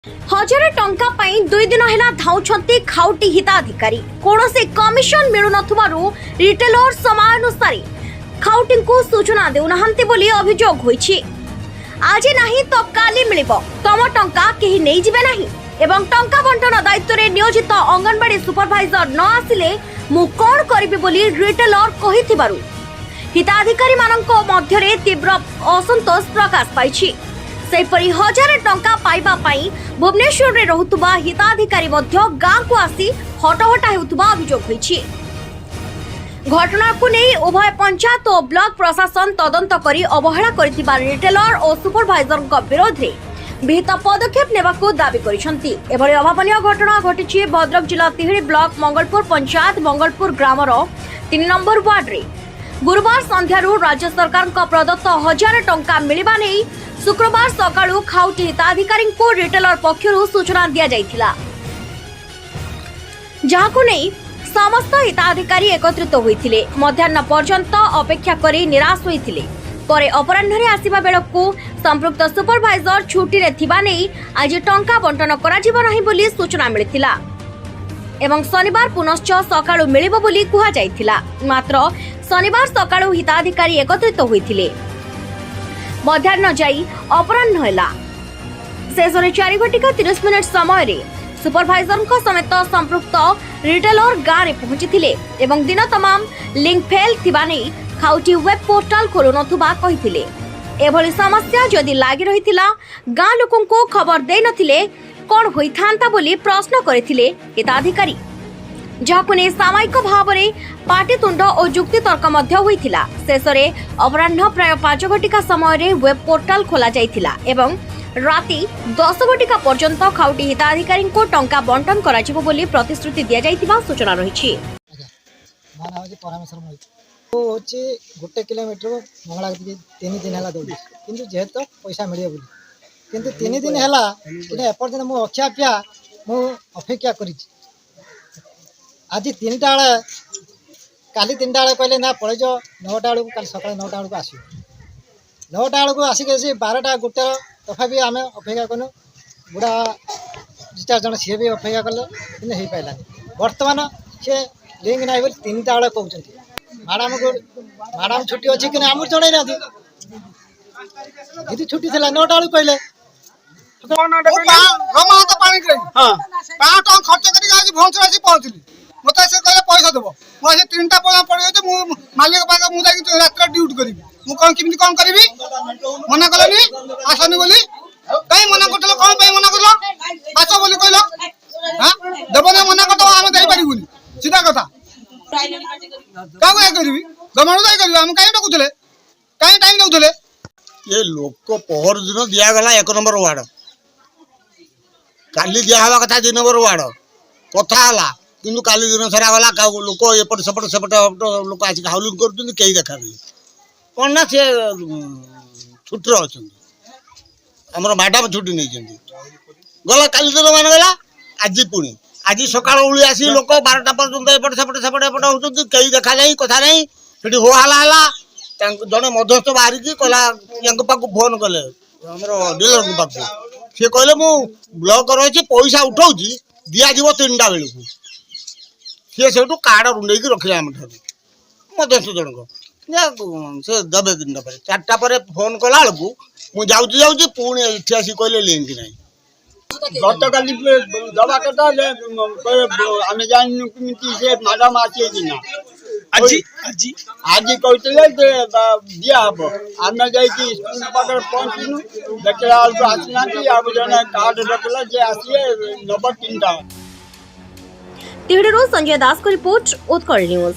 हजार टंका पाई 2 दिन है धाउछंती खाउटी हिताधिकारी कौनसी कमिशन मिलु नथुबारु रिटेलर समानुसारी खाउटी को सूचना देउनाहंती बोली अभियोग होईछि। आज नहीं तो काली मिलिबो तम टंका केही नै जिबे नाही एवं टंका बंटन दायित्व रे नियोजित अंगनवाड़ी सुपरवाइजर न आसिले मु कोन करबी बोली रिटेलर कहिथिबारु हिताधिकारी मानक मध्यरे तीव्र असंतोष प्रकाश पाइछि। सेपरी हजार टंका पाइबा पाई भुवनेश्वर रे रहुतबा हिताधिकारी मध्य गाँ को आसी हटहटा हेउतबा अभियोग होईछि। घटना को नहीं उभय पंचायत और ब्लॉक प्रशासन तदंत करी अवहेला करथिबा रिटेलर और सुपरवाइजर विरोध रे विहित पदक्षेप नेबाकू दाबी करिसंती। एभली अभावनीय घटना घटिछि भद्रक जिला तिहिड़ी ब्लॉक मंगलपुर पंचायत मंगलपुर ग्रामर 3 नंबर वार्ड रे गुरुवार संध्यारू राज्य सरकार प्रदत्त 1000 टंका मिलिबा नै शुक्रवार सकाळू खाउटी हिताधिकारी को रिटेलर पक्षरु सूचना दिया जाइथिला, जहाकू नै समस्त हिताधिकारी एकत्रित होइथिले। मध्याह्न पर्यंत अपेक्षा करी निराश होइथिले। परे अपराह्न आसिबा बेलकू संपृक्त सुपरवाइजर छुट्टी रे थिबा नै आज टंका बंटन कराजिबो नाही बोली सूचना मिलिथिला एवं शनिवार पुनश्च सकाळू मिलिबो बोली कुहा जाइथिला। मात्र शनिवार सकाळू हिताधिकारी एकत्रित होइथिले। मध्याह्न जाई अपराह्न होला शेषरे 4:30 समय रे सुपरवाइजर समेत संपृक्त रिटेलर गाँव में पहुंची एवं दिन तमाम लिंक फेल थिबा नै खाउटी वेब पोर्टाल खोलु नथुबा कहिथिले। एभली समस्या जदि लागि रहिथिला गाँ लोकन को खबर दे नथिले कोन होइथांता बोली प्रश्न करथिले हिताधिकारी, जहाकु ने सामयिक भाव में पाटितुंड और जुक्ति तर्क मध्य होइथिला। शेषरे अपराह्न प्राय 5:00 समय रे वेब पोर्टाल खोला जाइथिला एवं राति 10:00 पर्यंत खाउटी हिताधिकारी को टंका बंटन कराजिबो बोली प्रतिश्रुति दिया जाइथिबा सूचना रहिछि। गोटे किलोमीटर मंगला 3 दिन है दौड़ी कि जेहेतु पैसा मिले बोली किंतु 3 दिन है एपर्तन मु अक्षापिया मु अपेक्षा कर आज 3टा बेले काली 3टा बेले कहले ना पलैज 9टा बेलू कल सका 9टा बेलू आस 9टा बेलू आसिक 12टा गोटे तथापि आम अपेक्षा कलु बुढ़ा 2-4 जन सी भी अपेक्षा कले कि हो पारानी बर्तमान सी लिंक ना 3टा बेले कहते मैडम छुट्टी अच्छी कि आम जन ना यदि छुट्टी थी 9टा बेलू कहले पहुँचली मत से कहले पैसा देव मुझे 3टा पड़ गई मालिक पाक मुझे रात ड्यूटी करी मुझे कौन करी मना कलनी आसनी बोली कहीं मना कर कौन मना कर आस बोली कहल हाँ देव ना मना कर आम देपारूनी सीधा कथा क्या करी गवर्नमेंट दायी कर आम कहीं डकुले कहीं टाइम दौले ये लोक पहर दिन दिगला 1 नंबर वार्ड काली दिहवा कथा 2 नंबर वार्ड कथा किंतु काली दिन सारा गला लोक एपट सेपट लोक आसिक हाउलिंग कर कहीं देखा नहीं कौन ना सी छुट्टी अच्छा आमर मैडम छुट्टी नहीं गला काली दिन मान गला आज पुणी आज सका आसी लोक 12टा पर्यटन एपट सेपट होती कहीं देखा नहीं कथा नहीं फिर हो हाला जड़े मध्यस्थ बाहर कहला पाक फोन कले डीलर पाक सी कहले मु ब्लॉक रही पैसा उठाऊ दिज्व 3टा बेलू सी से कार्ड रुंडे रखिले आम मध्यस्थ जनक से देवे 3टा पर 4टा पर फोन कला बेलू मुझे पुणी इठी आसी कहले लिंक ना गत काली दवा कथा आम जान से मैडम आसी आज कहते दिया हम आम जा पहुँचनु देखला आसना जन कार्ड रखला जे आसी नंबर 3टा। तिहिड़ीरू संजय दास को रिपोर्ट उत्कल न्यूज।